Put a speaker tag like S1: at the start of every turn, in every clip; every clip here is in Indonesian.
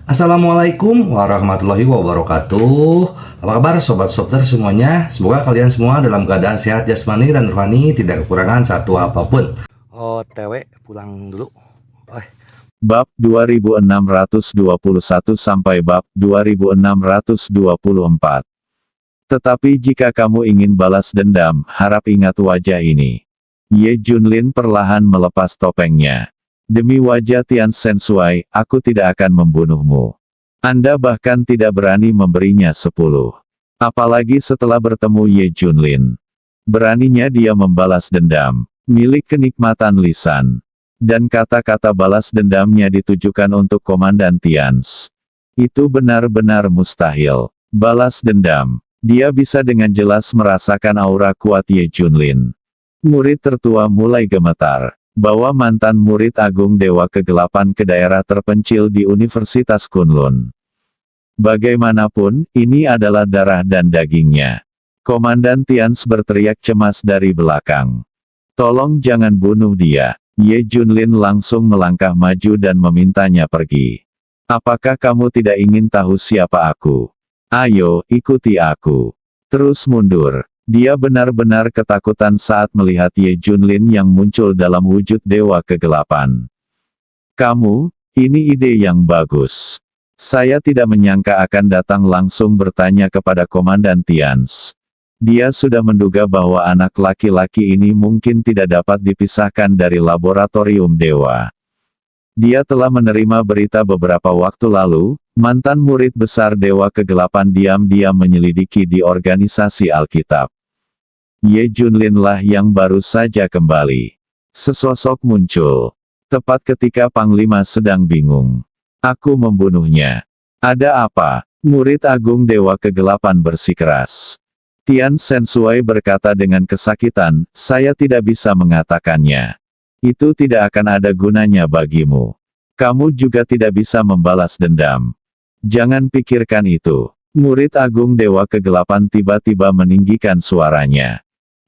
S1: Assalamualaikum warahmatullahi wabarakatuh. Apa kabar sobat Sopter semuanya? Semoga kalian semua dalam keadaan sehat jasmani dan rohani, tidak kekurangan satu apapun. OTW pulang dulu.
S2: Bab 2621 sampai bab 2624. Tetapi jika kamu ingin balas dendam, harap ingat wajah ini. Ye Junlin perlahan melepas topengnya. Demi wajah Tian Sensui, aku tidak akan membunuhmu. Anda bahkan tidak berani memberinya 10. Apalagi setelah bertemu Ye Junlin. Beraninya dia membalas dendam. Milik kenikmatan lisan. Dan kata-kata balas dendamnya ditujukan untuk Komandan Tians. Itu benar-benar mustahil. Balas dendam. Dia bisa dengan jelas merasakan aura kuat Ye Junlin. Murid tertua mulai gemetar. Bawa mantan murid agung Dewa Kegelapan ke daerah terpencil di Universitas Kunlun. Bagaimanapun, ini adalah darah dan dagingnya. Komandan Tians berteriak cemas dari belakang. Tolong jangan bunuh dia. Ye Junlin langsung melangkah maju dan memintanya pergi. Apakah kamu tidak ingin tahu siapa aku? Ayo, ikuti aku. Terus mundur. Dia benar-benar ketakutan saat melihat Ye Junlin yang muncul dalam wujud Dewa Kegelapan. Kamu, ini ide yang bagus. Saya tidak menyangka akan datang langsung bertanya kepada Komandan Tians. Dia sudah menduga bahwa anak laki-laki ini mungkin tidak dapat dipisahkan dari laboratorium dewa. Dia telah menerima berita beberapa waktu lalu, mantan murid besar Dewa Kegelapan diam-diam menyelidiki di organisasi Alkitab. Ye Junlin lah yang baru saja kembali. Sesosok muncul. Tepat ketika Panglima sedang bingung. Aku membunuhnya. Ada apa? Murid Agung Dewa Kegelapan bersikeras. Tian Sensui berkata dengan kesakitan, saya tidak bisa mengatakannya. Itu tidak akan ada gunanya bagimu. Kamu juga tidak bisa membalas dendam. Jangan pikirkan itu. Murid Agung Dewa Kegelapan tiba-tiba meninggikan suaranya.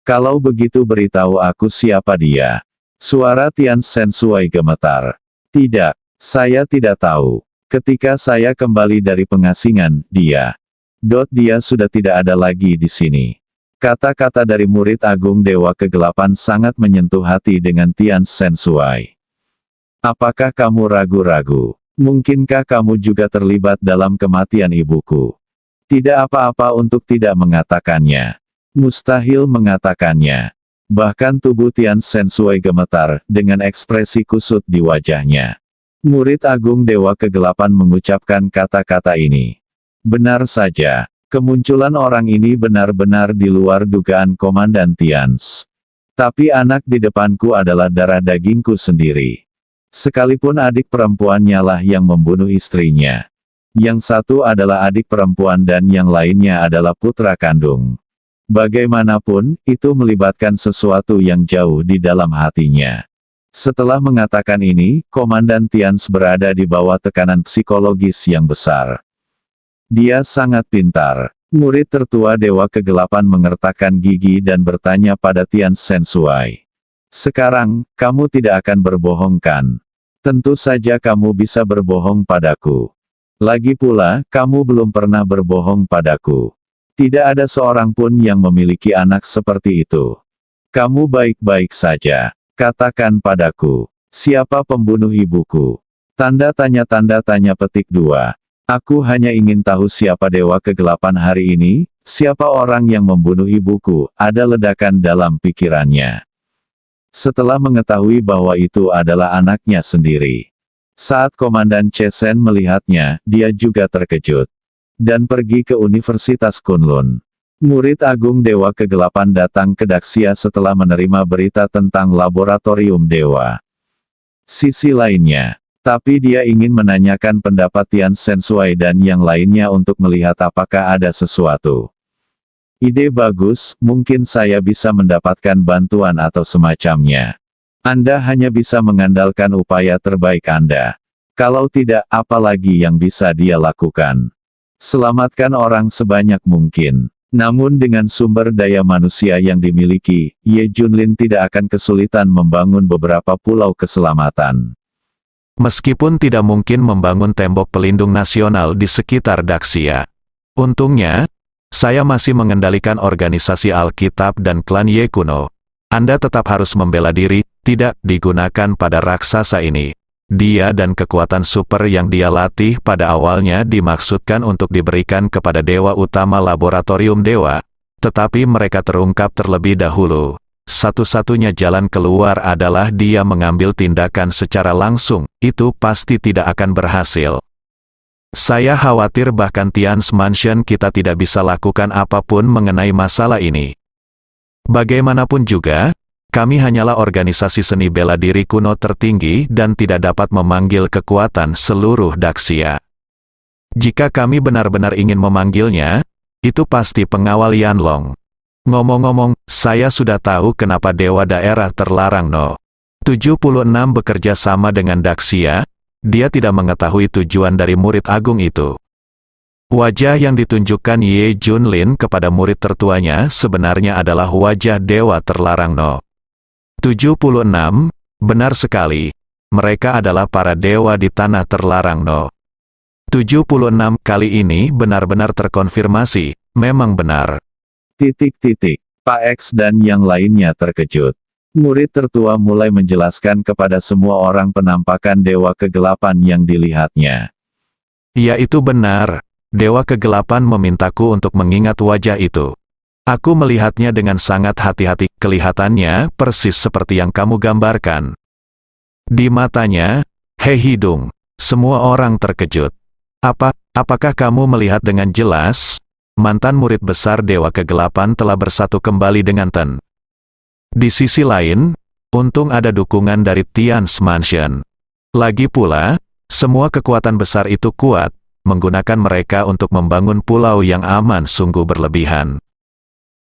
S2: Kalau begitu beritahu aku siapa dia. Suara Tian Sensui gemetar. Tidak, saya tidak tahu. Ketika saya kembali dari pengasingan, dia sudah tidak ada lagi di sini. Kata-kata dari murid agung Dewa Kegelapan sangat menyentuh hati dengan Tian Sensui. Apakah kamu ragu-ragu? Mungkinkah kamu juga terlibat dalam kematian ibuku? Tidak apa-apa untuk tidak mengatakannya. Mustahil mengatakannya. Bahkan tubuh Tian Sensui gemetar, dengan ekspresi kusut di wajahnya. Murid agung Dewa Kegelapan mengucapkan kata-kata ini. Benar saja, kemunculan orang ini benar-benar di luar dugaan Komandan Tians. Tapi anak di depanku adalah darah dagingku sendiri. Sekalipun adik perempuannya lah yang membunuh istrinya. Yang satu adalah adik perempuan dan yang lainnya adalah putra kandung. Bagaimanapun, itu melibatkan sesuatu yang jauh di dalam hatinya. Setelah mengatakan ini, Komandan Tians berada di bawah tekanan psikologis yang besar. Dia sangat pintar. Murid tertua Dewa Kegelapan mengertakkan gigi dan bertanya pada Tian Sensui. Sekarang, kamu tidak akan berbohong kan? Tentu saja kamu bisa berbohong padaku. Lagi pula, kamu belum pernah berbohong padaku. Tidak ada seorang pun yang memiliki anak seperti itu. Kamu baik-baik saja. Katakan padaku, siapa pembunuh ibuku? Tanda tanya petik 2. Aku hanya ingin tahu siapa Dewa Kegelapan hari ini, siapa orang yang membunuh ibuku, ada ledakan dalam pikirannya. Setelah mengetahui bahwa itu adalah anaknya sendiri. Saat Komandan Chesen melihatnya, dia juga terkejut. Dan pergi ke Universitas Kunlun. Murid Agung Dewa Kegelapan datang ke Daxia setelah menerima berita tentang laboratorium dewa. Sisi lainnya. Tapi dia ingin menanyakan pendapat Tian Sensui dan yang lainnya untuk melihat apakah ada sesuatu. Ide bagus, mungkin saya bisa mendapatkan bantuan atau semacamnya. Anda hanya bisa mengandalkan upaya terbaik Anda. Kalau tidak, apa lagi yang bisa dia lakukan? Selamatkan orang sebanyak mungkin. Namun dengan sumber daya manusia yang dimiliki, Ye Junlin tidak akan kesulitan membangun beberapa pulau keselamatan. Meskipun tidak mungkin membangun tembok pelindung nasional di sekitar Daxia. Untungnya, saya masih mengendalikan organisasi Alkitab dan klan Ye kuno. Anda tetap harus membela diri, tidak digunakan pada raksasa ini. Dia dan kekuatan super yang dia latih pada awalnya dimaksudkan untuk diberikan kepada dewa utama laboratorium dewa. Tetapi mereka terungkap terlebih dahulu. Satu-satunya jalan keluar adalah dia mengambil tindakan secara langsung, itu pasti tidak akan berhasil. Saya khawatir bahkan Tian's Mansion kita tidak bisa lakukan apapun mengenai masalah ini. Bagaimanapun juga, kami hanyalah organisasi seni bela diri kuno tertinggi dan tidak dapat memanggil kekuatan seluruh Daxia. Jika kami benar-benar ingin memanggilnya, itu pasti pengawal Yanlong. Ngomong-ngomong, saya sudah tahu kenapa Dewa Daerah terlarang No. 76 bekerja sama dengan Daxia, dia tidak mengetahui tujuan dari murid agung itu. Wajah yang ditunjukkan Ye Junlin kepada murid tertuanya sebenarnya adalah wajah Dewa terlarang No. 76, benar sekali, mereka adalah para dewa di tanah terlarang No. 76 kali ini benar-benar terkonfirmasi, memang benar. Pak X dan yang lainnya terkejut. Murid tertua mulai menjelaskan kepada semua orang penampakan dewa kegelapan yang dilihatnya. Ya itu benar, dewa kegelapan memintaku untuk mengingat wajah itu. Aku melihatnya dengan sangat hati-hati, kelihatannya persis seperti yang kamu gambarkan. Di matanya, hei hidung, semua orang terkejut. Apakah kamu melihat dengan jelas? Mantan murid besar Dewa Kegelapan telah bersatu kembali dengan Ten. Di sisi lain, untung ada dukungan dari Tian's Mansion. Lagi pula, semua kekuatan besar itu kuat, menggunakan mereka untuk membangun pulau yang aman sungguh berlebihan.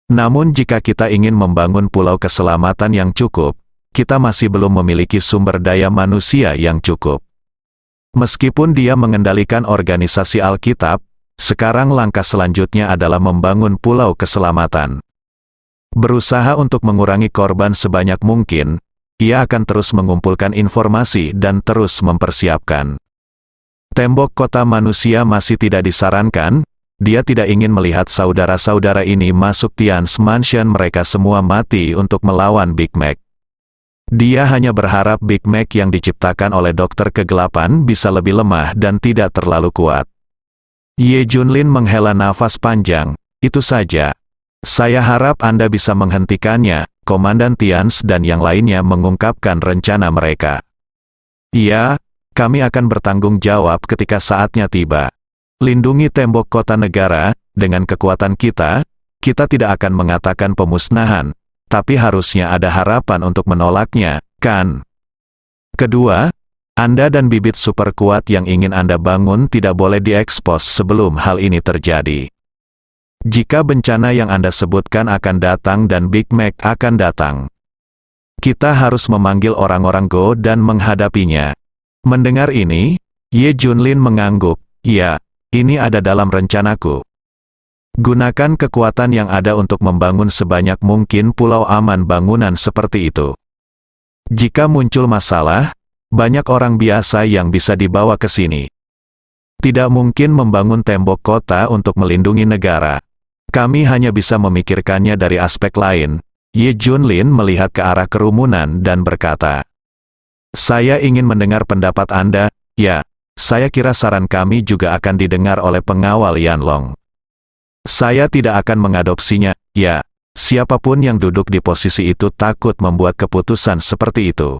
S2: Namun jika kita ingin membangun pulau keselamatan yang cukup, kita masih belum memiliki sumber daya manusia yang cukup. Meskipun dia mengendalikan organisasi Alkitab, sekarang langkah selanjutnya adalah membangun pulau keselamatan. Berusaha untuk mengurangi korban sebanyak mungkin, ia akan terus mengumpulkan informasi dan terus mempersiapkan. Tembok kota manusia masih tidak disarankan, dia tidak ingin melihat saudara-saudara ini masuk Tian's Mansion mereka semua mati untuk melawan Big Mac. Dia hanya berharap Big Mac yang diciptakan oleh Dokter Kegelapan bisa lebih lemah dan tidak terlalu kuat. Ye Junlin menghela nafas panjang, itu saja. Saya harap Anda bisa menghentikannya, Komandan Tian's dan yang lainnya mengungkapkan rencana mereka. Iya, kami akan bertanggung jawab ketika saatnya tiba. Lindungi tembok kota negara, dengan kekuatan kita tidak akan mengatakan pemusnahan, tapi harusnya ada harapan untuk menolaknya, kan? Kedua, Anda dan bibit super kuat yang ingin Anda bangun tidak boleh diekspos sebelum hal ini terjadi. Jika bencana yang Anda sebutkan akan datang dan Big Mac akan datang, kita harus memanggil orang-orang Go dan menghadapinya. Mendengar ini, Ye Junlin mengangguk, ya, ini ada dalam rencanaku. Gunakan kekuatan yang ada untuk membangun sebanyak mungkin pulau aman bangunan seperti itu. Jika muncul masalah, banyak orang biasa yang bisa dibawa ke sini. Tidak mungkin membangun tembok kota untuk melindungi negara. Kami hanya bisa memikirkannya dari aspek lain. Ye Junlin melihat ke arah kerumunan dan berkata, saya ingin mendengar pendapat Anda. Ya, saya kira saran kami juga akan didengar oleh pengawal Yanlong. Saya tidak akan mengadopsinya. Ya, siapapun yang duduk di posisi itu takut membuat keputusan seperti itu.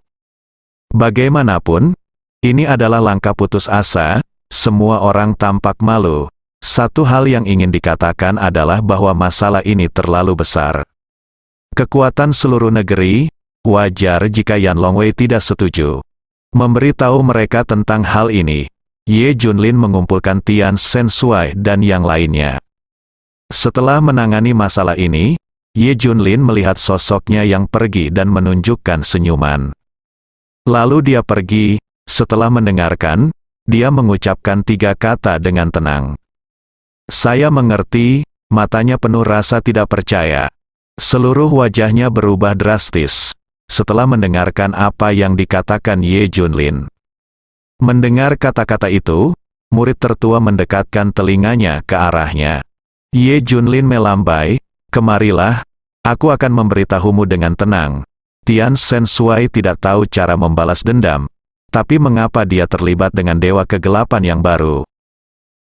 S2: Bagaimanapun, ini adalah langkah putus asa, semua orang tampak malu. Satu hal yang ingin dikatakan adalah bahwa masalah ini terlalu besar. Kekuatan seluruh negeri, wajar jika Yan Longwei tidak setuju. Memberitahu mereka tentang hal ini, Ye Junlin mengumpulkan Tian Sensui dan yang lainnya. Setelah menangani masalah ini, Ye Junlin melihat sosoknya yang pergi dan menunjukkan senyuman. Lalu dia pergi, setelah mendengarkan, dia mengucapkan 3 kata dengan tenang. Saya mengerti, matanya penuh rasa tidak percaya. Seluruh wajahnya berubah drastis, setelah mendengarkan apa yang dikatakan Ye Junlin. Mendengar kata-kata itu, murid tertua mendekatkan telinganya ke arahnya. Ye Junlin melambai, kemarilah, aku akan memberitahumu dengan tenang. Tian Sensui tidak tahu cara membalas dendam, tapi mengapa dia terlibat dengan dewa kegelapan yang baru?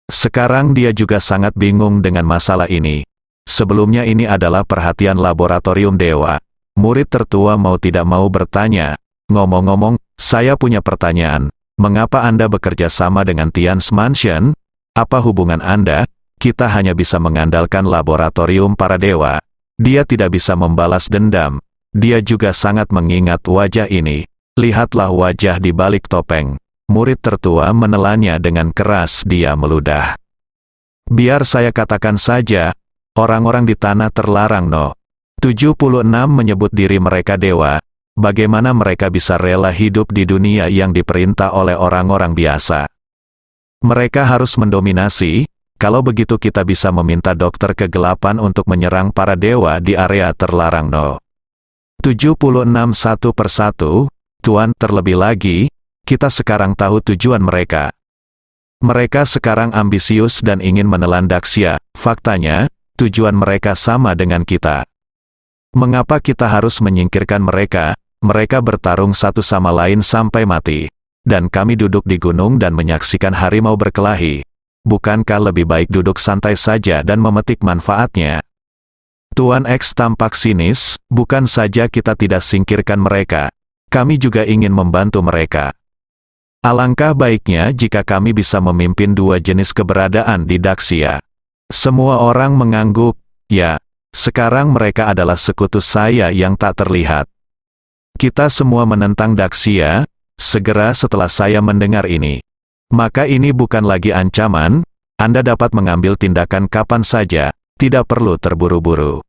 S2: Sekarang dia juga sangat bingung dengan masalah ini. Sebelumnya ini adalah perhatian laboratorium dewa. Murid tertua mau tidak mau bertanya, ngomong-ngomong, saya punya pertanyaan. Mengapa Anda bekerja sama dengan Tian's Mansion? Apa hubungan Anda? Kita hanya bisa mengandalkan laboratorium para dewa. Dia tidak bisa membalas dendam. Dia juga sangat mengingat wajah ini. Lihatlah wajah di balik topeng. Murid tertua menelannya dengan keras. Dia meludah. Biar saya katakan saja, orang-orang di tanah terlarang no. 76 menyebut diri mereka dewa. Bagaimana mereka bisa rela hidup di dunia yang diperintah oleh orang-orang biasa? Mereka harus mendominasi. Kalau begitu kita bisa meminta dokter kegelapan untuk menyerang para dewa di area terlarang no. 76 satu persatu, Tuan, terlebih lagi, kita sekarang tahu tujuan mereka. Mereka sekarang ambisius dan ingin menelan Daxia. Faktanya, tujuan mereka sama dengan kita. Mengapa kita harus menyingkirkan mereka? Mereka bertarung satu sama lain sampai mati. Dan kami duduk di gunung dan menyaksikan harimau berkelahi. Bukankah lebih baik duduk santai saja dan memetik manfaatnya? Tuan X tampak sinis, bukan saja kita tidak singkirkan mereka. Kami juga ingin membantu mereka. Alangkah baiknya jika kami bisa memimpin dua jenis keberadaan di Daxia. Semua orang mengangguk, ya, sekarang mereka adalah sekutu saya yang tak terlihat. Kita semua menentang Daxia, segera setelah saya mendengar ini. Maka ini bukan lagi ancaman, Anda dapat mengambil tindakan kapan saja, tidak perlu terburu-buru.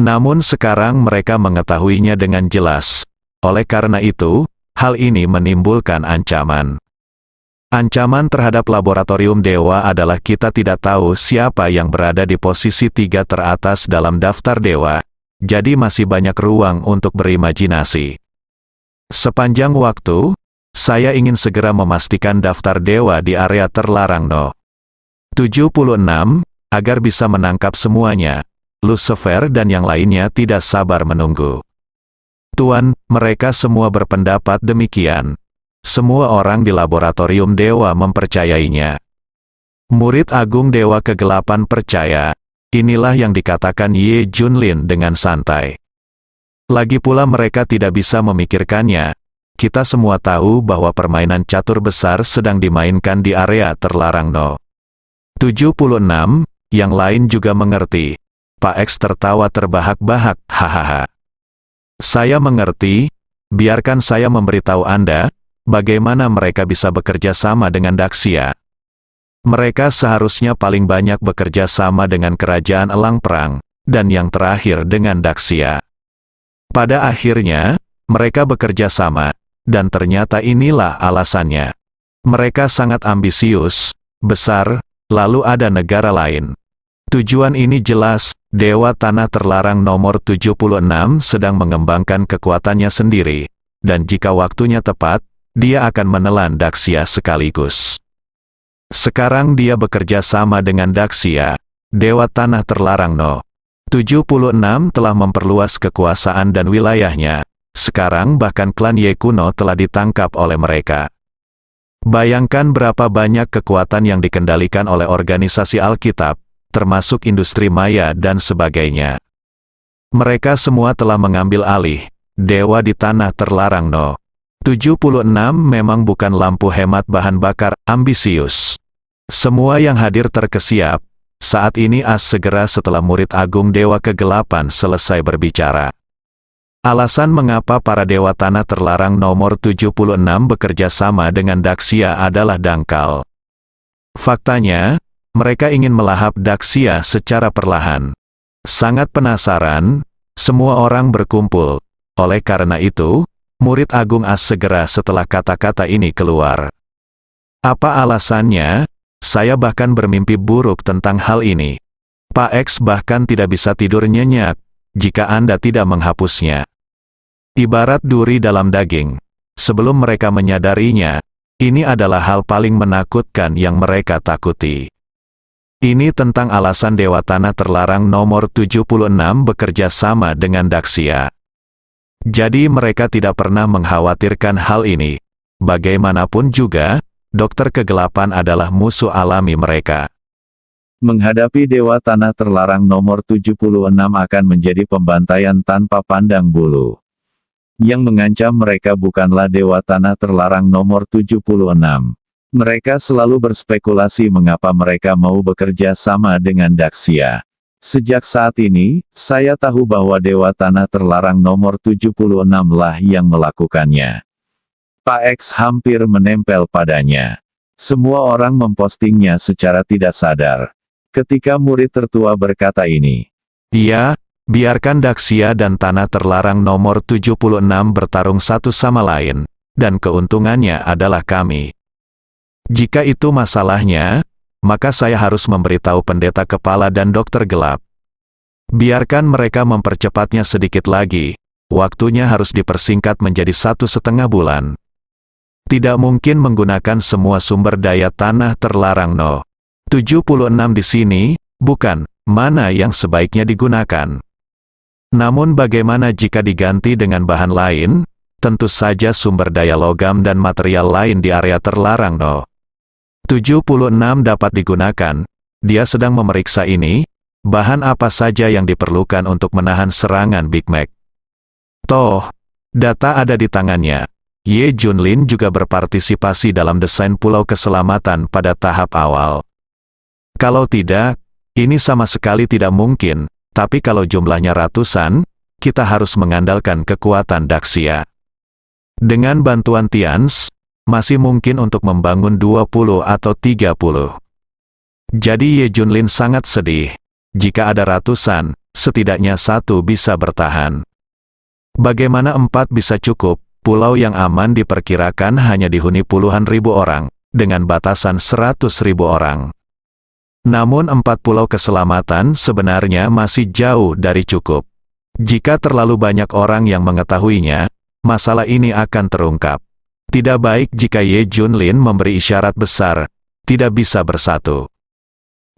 S2: Namun sekarang mereka mengetahuinya dengan jelas. Oleh karena itu, hal ini menimbulkan ancaman. Ancaman terhadap laboratorium dewa adalah kita tidak tahu siapa yang berada di posisi 3 teratas dalam daftar dewa, jadi masih banyak ruang untuk berimajinasi. Sepanjang waktu, saya ingin segera memastikan daftar dewa di area terlarang no. 76, agar bisa menangkap semuanya. Lucifer dan yang lainnya tidak sabar menunggu. Tuan, mereka semua berpendapat demikian. Semua orang di laboratorium dewa mempercayainya. Murid agung dewa kegelapan percaya. Inilah yang dikatakan Ye Junlin dengan santai. Lagi pula mereka tidak bisa memikirkannya. Kita semua tahu bahwa permainan catur besar sedang dimainkan di area terlarang no. 76, yang lain juga mengerti. Pak X tertawa terbahak-bahak, hahaha. Saya mengerti, biarkan saya memberitahu Anda, bagaimana mereka bisa bekerja sama dengan Daxia. Mereka seharusnya paling banyak bekerja sama dengan Kerajaan Elang Perang, dan yang terakhir dengan Daxia. Pada akhirnya, mereka bekerja sama, dan ternyata inilah alasannya. Mereka sangat ambisius, besar, lalu ada negara lain. Tujuan ini jelas, Dewa Tanah Terlarang nomor 76 sedang mengembangkan kekuatannya sendiri, dan jika waktunya tepat, dia akan menelan Daxia sekaligus. Sekarang dia bekerja sama dengan Daxia, Dewa Tanah Terlarang no. 76 telah memperluas kekuasaan dan wilayahnya. Sekarang bahkan klan Ye kuno telah ditangkap oleh mereka. Bayangkan berapa banyak kekuatan yang dikendalikan oleh organisasi Alkitab, termasuk industri maya dan sebagainya. Mereka semua telah mengambil alih. Dewa di Tanah Terlarang no. 76 memang bukan lampu hemat bahan bakar, ambisius. Semua yang hadir terkesiap. Saat ini segera setelah murid agung Dewa Kegelapan selesai berbicara. Alasan mengapa para Dewa Tanah Terlarang nomor 76 bekerja sama dengan Daxia adalah dangkal. Faktanya, mereka ingin melahap Daxia secara perlahan. Sangat penasaran, semua orang berkumpul. Oleh karena itu, murid agung segera setelah kata-kata ini keluar. Apa alasannya? Saya bahkan bermimpi buruk tentang hal ini. Pak X bahkan tidak bisa tidur nyenyak, jika Anda tidak menghapusnya. Ibarat duri dalam daging. Sebelum mereka menyadarinya, Ini adalah hal paling menakutkan yang mereka takuti. Ini tentang alasan Dewa Tanah Terlarang nomor 76 bekerja sama dengan Daxia. Jadi mereka tidak pernah mengkhawatirkan hal ini. Bagaimanapun juga, Dokter Kegelapan adalah musuh alami mereka. Menghadapi Dewa Tanah Terlarang nomor 76 akan menjadi pembantaian tanpa pandang bulu. Yang mengancam mereka bukanlah Dewa Tanah Terlarang nomor 76. Mereka selalu berspekulasi mengapa mereka mau bekerja sama dengan Daxia. Sejak saat ini, saya tahu bahwa Dewa Tanah Terlarang nomor 76 lah yang melakukannya. Pak X hampir menempel padanya. Semua orang mempostingnya secara tidak sadar. Ketika murid tertua berkata ini, "Iya, biarkan Daxia dan Tanah Terlarang nomor 76 bertarung satu sama lain, dan keuntungannya adalah kami. Jika itu masalahnya, maka saya harus memberitahu pendeta kepala dan dokter gelap. Biarkan mereka mempercepatnya sedikit lagi, waktunya harus dipersingkat menjadi 1,5 bulan. Tidak mungkin menggunakan semua sumber daya Tanah Terlarang No. 76 di sini, bukan, mana yang sebaiknya digunakan. Namun bagaimana jika diganti dengan bahan lain? Tentu saja sumber daya logam dan material lain di area terlarang No. 76 dapat digunakan. Dia sedang memeriksa ini, bahan apa saja yang diperlukan untuk menahan serangan Big Mac. Toh, data ada di tangannya. Ye Junlin juga berpartisipasi dalam desain pulau keselamatan pada tahap awal. Kalau tidak, ini sama sekali tidak mungkin, tapi kalau jumlahnya ratusan, kita harus mengandalkan kekuatan Daxia. Dengan bantuan Tians, masih mungkin untuk membangun 20 atau 30. Jadi Ye Junlin sangat sedih. Jika ada ratusan, setidaknya satu bisa bertahan. Bagaimana 4 bisa cukup? Pulau yang aman diperkirakan hanya dihuni puluhan ribu orang, dengan batasan 100.000 orang. Namun 4 pulau keselamatan sebenarnya masih jauh dari cukup. Jika terlalu banyak orang yang mengetahuinya, masalah ini akan terungkap. Tidak baik jika Ye Junlin memberi isyarat besar, tidak bisa bersatu.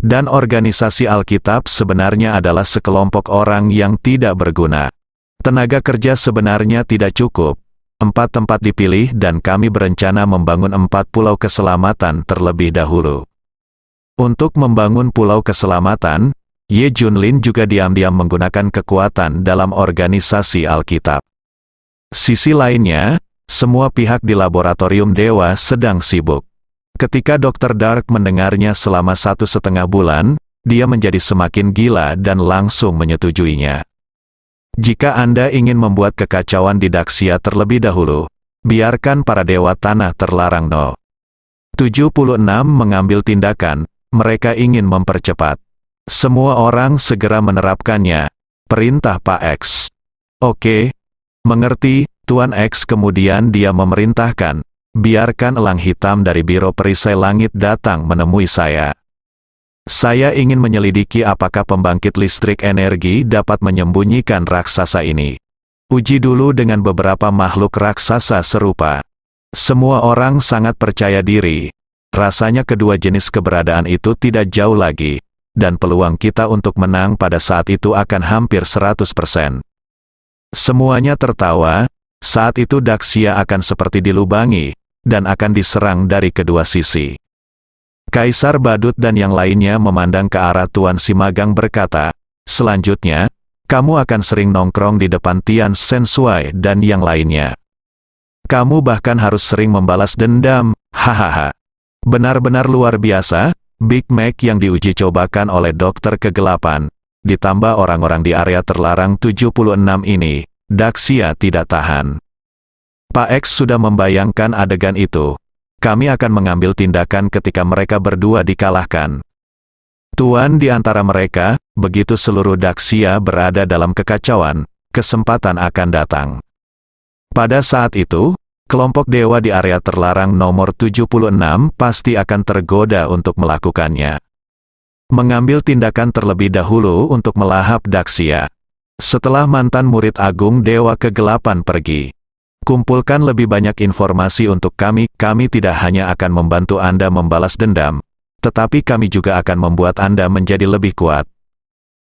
S2: Dan organisasi Alkitab sebenarnya adalah sekelompok orang yang tidak berguna. Tenaga kerja sebenarnya tidak cukup. 4 tempat dipilih dan kami berencana membangun 4 pulau keselamatan terlebih dahulu. Untuk membangun pulau keselamatan, Ye Junlin juga diam-diam menggunakan kekuatan dalam organisasi Alkitab. Sisi lainnya, semua pihak di laboratorium dewa sedang sibuk. Ketika Dr. Dark mendengarnya selama 1,5 bulan, dia menjadi semakin gila dan langsung menyetujuinya. Jika Anda ingin membuat kekacauan di Daxia terlebih dahulu, biarkan para Dewa Tanah Terlarang No. 76 mengambil tindakan, mereka ingin mempercepat. Semua orang segera menerapkannya, perintah Pak X. Oke, mengerti, Tuan X. Kemudian dia memerintahkan, biarkan elang hitam dari Biro Perisai Langit datang menemui saya. Saya ingin menyelidiki apakah pembangkit listrik energi dapat menyembunyikan raksasa ini. Uji dulu dengan beberapa makhluk raksasa serupa. Semua orang sangat percaya diri. Rasanya kedua jenis keberadaan itu tidak jauh lagi, dan peluang kita untuk menang pada saat itu akan hampir 100%. Semuanya tertawa, saat itu Daxia akan seperti dilubangi, dan akan diserang dari kedua sisi. Kaisar Badut dan yang lainnya memandang ke arah Tuan Simagang berkata, selanjutnya, kamu akan sering nongkrong di depan Tian Sensuai dan yang lainnya. Kamu bahkan harus sering membalas dendam, hahaha. Benar-benar luar biasa, Big Mac yang diuji cobakan oleh Dokter Kegelapan, ditambah orang-orang di area terlarang 76 ini, Daxia tidak tahan. Pak X sudah membayangkan adegan itu. Kami akan mengambil tindakan ketika mereka berdua dikalahkan. Tuan di antara mereka, begitu seluruh Daxia berada dalam kekacauan, kesempatan akan datang. Pada saat itu, kelompok dewa di area terlarang nomor 76 pasti akan tergoda untuk melakukannya. Mengambil tindakan terlebih dahulu untuk melahap Daxia. Setelah mantan murid agung Dewa Kegelapan pergi, Kumpulkan lebih banyak informasi untuk kami tidak hanya akan membantu Anda membalas dendam, tetapi kami juga akan membuat Anda menjadi lebih kuat.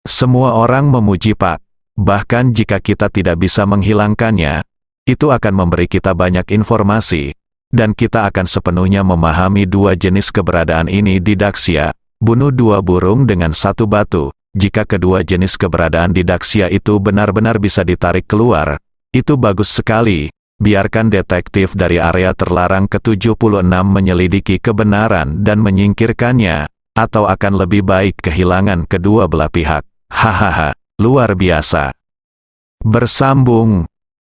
S2: Semua orang memuji Pak. Bahkan jika kita tidak bisa menghilangkannya, itu akan memberi kita banyak informasi, dan kita akan sepenuhnya memahami dua jenis keberadaan ini di Daxia. Bunuh dua burung dengan satu batu. Jika kedua jenis keberadaan di Daxia itu benar-benar bisa ditarik keluar, itu bagus sekali. Biarkan detektif dari area terlarang ke-76 menyelidiki kebenaran dan menyingkirkannya, atau akan lebih baik kehilangan kedua belah pihak. Hahaha, luar biasa. Bersambung.